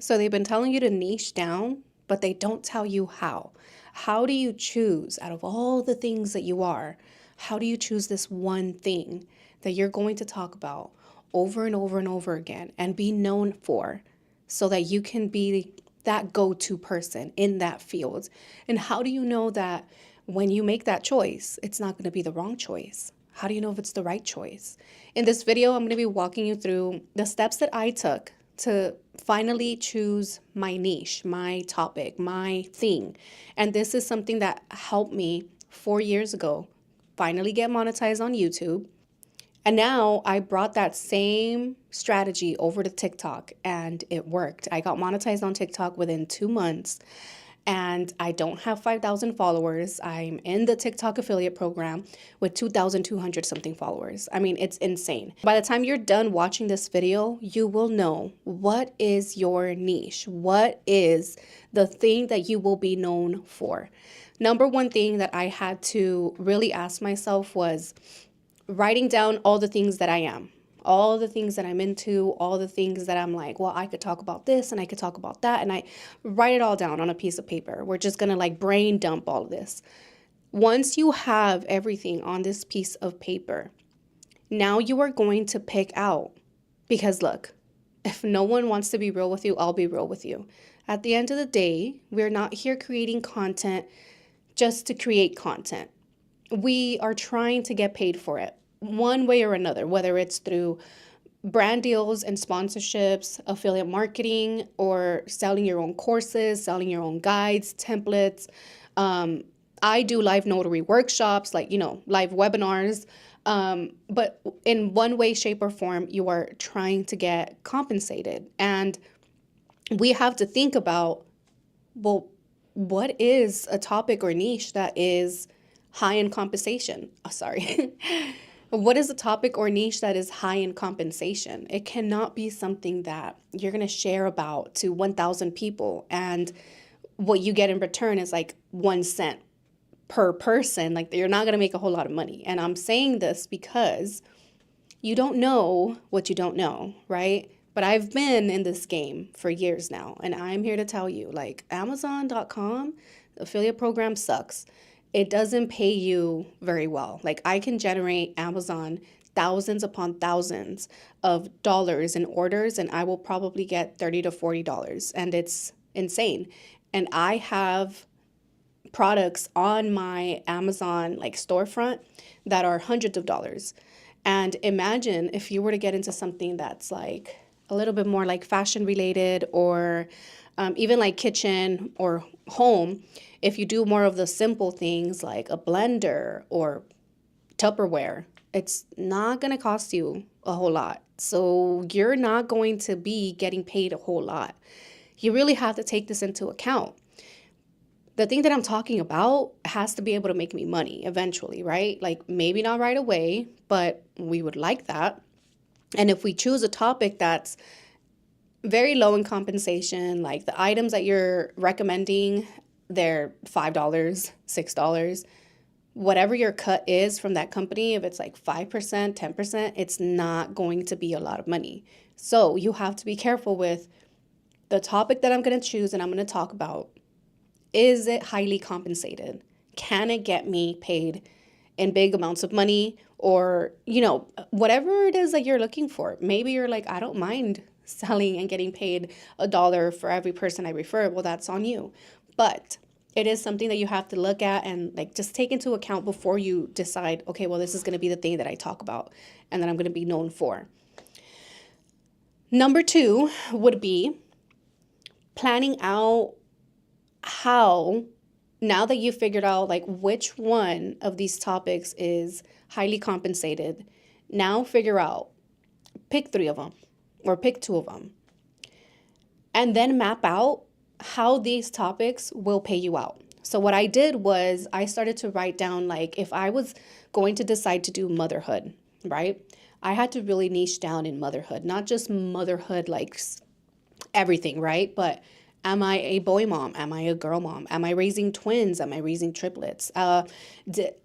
So they've been telling you to niche down, but they don't tell you how. How do you choose out of all the things that you are? How do you choose this one thing that you're going to talk about over and over and over again and be known for so that you can be that go-to person in that field? And how do you know that when you make that choice, it's not going to be the wrong choice? How do you know if it's the right choice? In this video, I'm going to be walking you through the steps that I took to finally choose my niche, my topic, my thing. And this is something that helped me 4 years ago finally get monetized on YouTube. And now I brought that same strategy over to TikTok and it worked. I got monetized on TikTok within 2 months and I don't have 5,000 followers. I'm in the TikTok affiliate program with 2,200 something followers. I mean, it's insane. By the time you're done watching this video, you will know what is your niche. What is the thing that you will be known for? Number one thing that I had to really ask myself was writing down all the things that I am, all the things that I'm into, all the things that I'm like, well, I could talk about this and I could talk about that. And I write it all down on a piece of paper. We're just going to like brain dump all of this. Once you have everything on this piece of paper, now you are going to pick out, because look, if no one wants to be real with you, I'll be real with you. At the end of the day, we're not here creating content just to create content. We are trying to get paid for it one way or another, whether it's through brand deals and sponsorships, affiliate marketing, or selling your own courses, selling your own guides, templates. I do live notary workshops, like, live webinars. But in one way, shape, or form, you are trying to get compensated. And we have to think about, well, what is a topic or niche that is high in compensation? Oh, sorry. What is a topic or niche that is high in compensation? It cannot be something that you're going to share about to 1,000 people and what you get in return is like 1 cent per person. Like, you're not going to make a whole lot of money. And I'm saying this because you don't know what you don't know, right? But I've been in this game for years now, and I'm here to tell you, like, Amazon.com, the affiliate program sucks. It doesn't pay you very well. Like, I can generate Amazon thousands upon thousands of dollars in orders, and I will probably get $30 to $40, and it's insane. And I have products on my Amazon like storefront that are hundreds of dollars. And imagine if you were to get into something that's like a little bit more like fashion related or even like kitchen or home. If you do more of the simple things like a blender or Tupperware, it's not going to cost you a whole lot. So you're not going to be getting paid a whole lot. You really have to take this into account. The thing that I'm talking about has to be able to make me money eventually, right? Like, maybe not right away, but we would like that. And if we choose a topic that's very low in compensation, like the items that you're recommending, they're $5, $6, whatever your cut is from that company, if it's like 5%, 10%, it's not going to be a lot of money. So you have to be careful with the topic that I'm going to choose and I'm going to talk about. Is it highly compensated? Can it get me paid in big amounts of money? Or, whatever it is that you're looking for. Maybe you're like, I don't mind selling and getting paid $1 for every person I refer. Well, that's on you. But it is something that you have to look at and like just take into account before you decide, okay, well, this is going to be the thing that I talk about and that I'm going to be known for. Number 2 would be planning out how, now that you've figured out like which one of these topics is highly compensated, now figure out, pick 3 of them or pick 2 of them, and then map out how these topics will pay you out. So what I did was I started to write down, like, if I was going to decide to do motherhood, right? I had to really niche down in motherhood, not just motherhood, like everything, right? But am I a boy mom? Am I a girl mom? Am I raising twins? Am I raising triplets? Am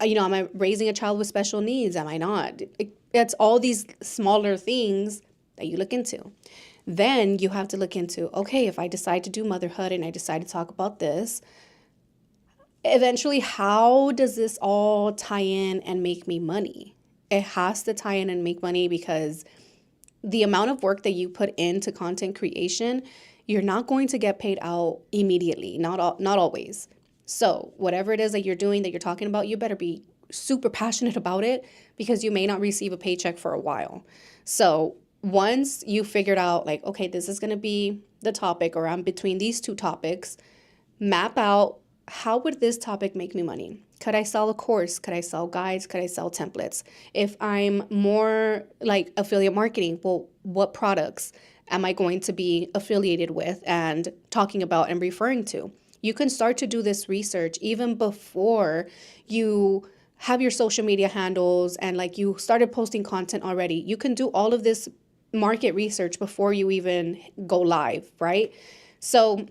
I raising a child with special needs? Am I not? It's all these smaller things that you look into. Then you have to look into, okay, if I decide to do motherhood and I decide to talk about this, eventually, how does this all tie in and make me money? It has to tie in and make money because the amount of work that you put into content creation, you're not going to get paid out immediately, not always. So, whatever it is that you're doing, that you're talking about, you better be super passionate about it because you may not receive a paycheck for a while. So, once you figured out like, okay, this is going to be the topic, or I'm between these two topics, map out, how would this topic make me money? Could I sell a course? Could I sell guides? Could I sell templates? If I'm more like affiliate marketing, well, what products am I going to be affiliated with and talking about and referring to? You can start to do this research even before you have your social media handles and like you started posting content already. You can do all of this market research before you even go live, right? So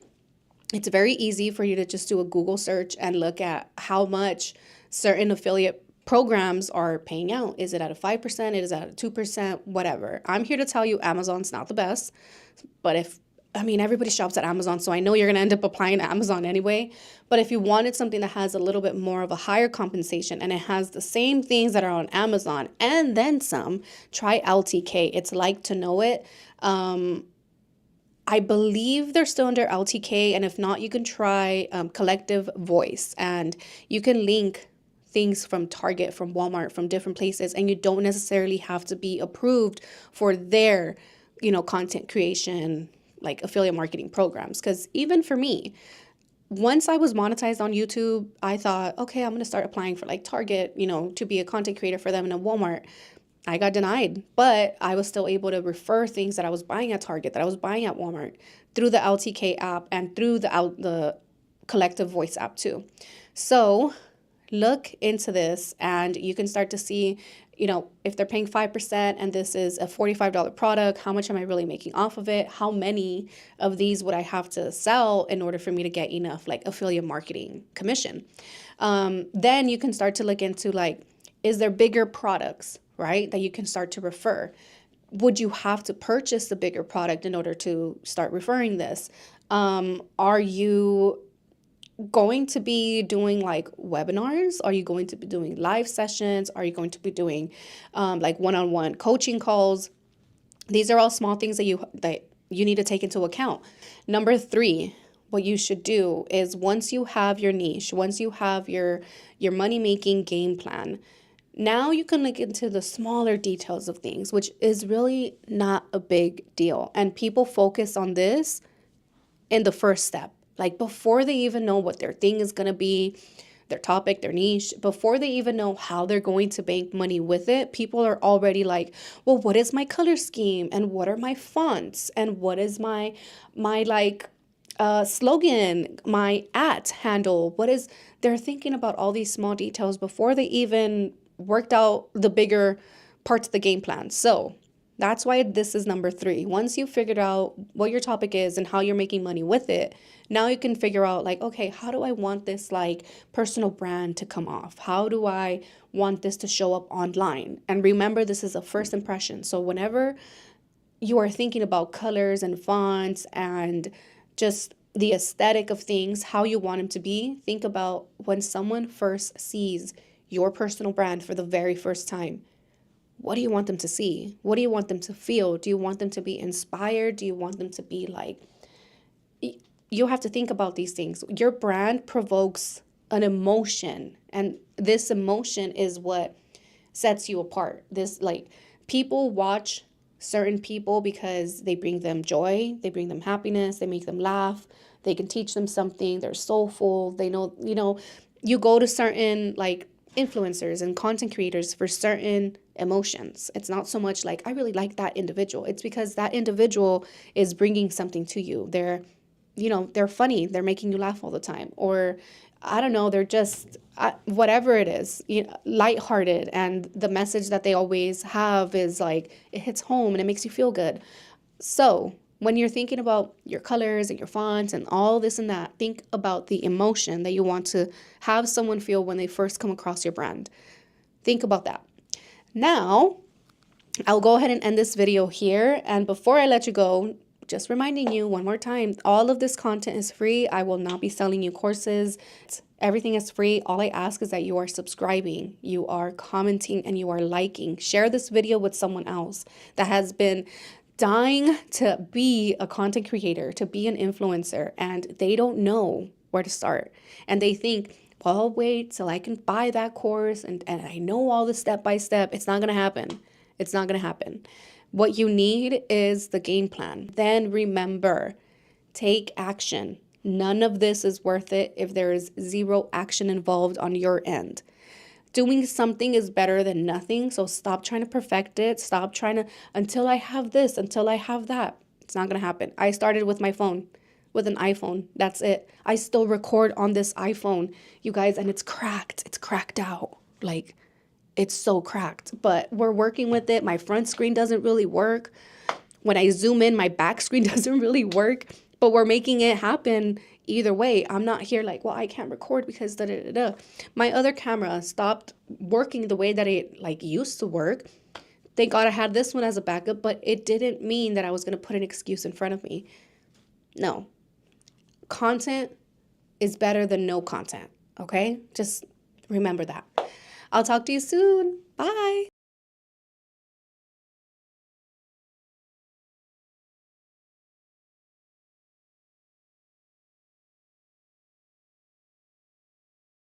it's very easy for you to just do a Google search and look at how much certain affiliate programs are paying out. Is it at a 5%? Is it at a 2%? Whatever. I'm here to tell you Amazon's not the best. But everybody shops at Amazon, so I know you're going to end up applying to Amazon anyway. But if you wanted something that has a little bit more of a higher compensation and it has the same things that are on Amazon and then some, try LTK. It's like to know it. I believe they're still under LTK, and if not, you can try Collective Voice, and you can link things from Target, from Walmart, from different places, and you don't necessarily have to be approved for their, content creation, like affiliate marketing programs. Because even for me, once I was monetized on YouTube, I thought, okay, I'm going to start applying for like Target, to be a content creator for them, and a Walmart. I got denied, but I was still able to refer things that I was buying at Target, that I was buying at Walmart through the LTK app and through the Collective Voice app too. So look into this and you can start to see, if they're paying 5% and this is a $45 product, how much am I really making off of it? How many of these would I have to sell in order for me to get enough like affiliate marketing commission? Then you can start to look into like, is there bigger products, right, that you can start to refer? Would you have to purchase the bigger product in order to start referring this? Are you going to be doing like webinars? Are you going to be doing live sessions? Are you going to be doing like one-on-one coaching calls? These are all small things that you need to take into account. Number 3, what you should do is once you have your niche, once you have your money-making game plan, now you can look into the smaller details of things, which is really not a big deal. And people focus on this in the first step, like before they even know what their thing is going to be, their topic, their niche, before they even know how they're going to make money with it. People are already like, well, what is my color scheme? And what are my fonts? And what is my slogan, my handle? They're thinking about all these small details before they even worked out the bigger parts of the game plan. So that's why this is number 3. Once you figured out what your topic is and how you're making money with it, now you can figure out like, okay, how do I want this like personal brand to come off? How do I want this to show up online? And remember, this is a first impression. So whenever you are thinking about colors and fonts and just the aesthetic of things, how you want them to be, think about when someone first sees your personal brand for the very first time. What do you want them to see? What do you want them to feel? Do you want them to be inspired? Do you want them to be like, you have to think about these things. Your brand provokes an emotion, and this emotion is what sets you apart. People watch certain people because they bring them joy, they bring them happiness, they make them laugh, they can teach them something, they're soulful, they know, you go to certain like influencers and content creators for certain emotions. It's not so much like I really like that individual. It's because that individual is bringing something to you. They're funny. They're making you laugh all the time. Or I don't know, they're just whatever it is, lighthearted. And the message that they always have is like, it hits home and it makes you feel good. So when you're thinking about your colors and your fonts and all this and that, think about the emotion that you want to have someone feel when they first come across your brand. Think about that. Now, I'll go ahead and end this video here. And before I let you go, just reminding you one more time, all of this content is free. I will not be selling you courses. Everything is free. All I ask is that you are subscribing, you are commenting, and you are liking. Share this video with someone else that has been dying to be a content creator, to be an influencer, and they don't know where to start. And they think, well, I'll wait till I can buy that course and I know all the step by step. It's not going to happen. It's not going to happen. What you need is the game plan. Then remember, take action. None of this is worth it if there is zero action involved on your end. Doing something is better than nothing. So stop trying to perfect it. Stop trying to, until I have this, until I have that. It's not going to happen. I started with my phone, with an iPhone. That's it. I still record on this iPhone, you guys, and it's cracked. It's cracked out. Like, it's so cracked, but we're working with it. My front screen doesn't really work. When I zoom in, my back screen doesn't really work, but we're making it happen either way. I'm not here like, well, I can't record because da da da da. My other camera stopped working the way that it like used to work. Thank God I had this one as a backup, but it didn't mean that I was going to put an excuse in front of me. No. Content is better than no content, okay? Just remember that. I'll talk to you soon. Bye.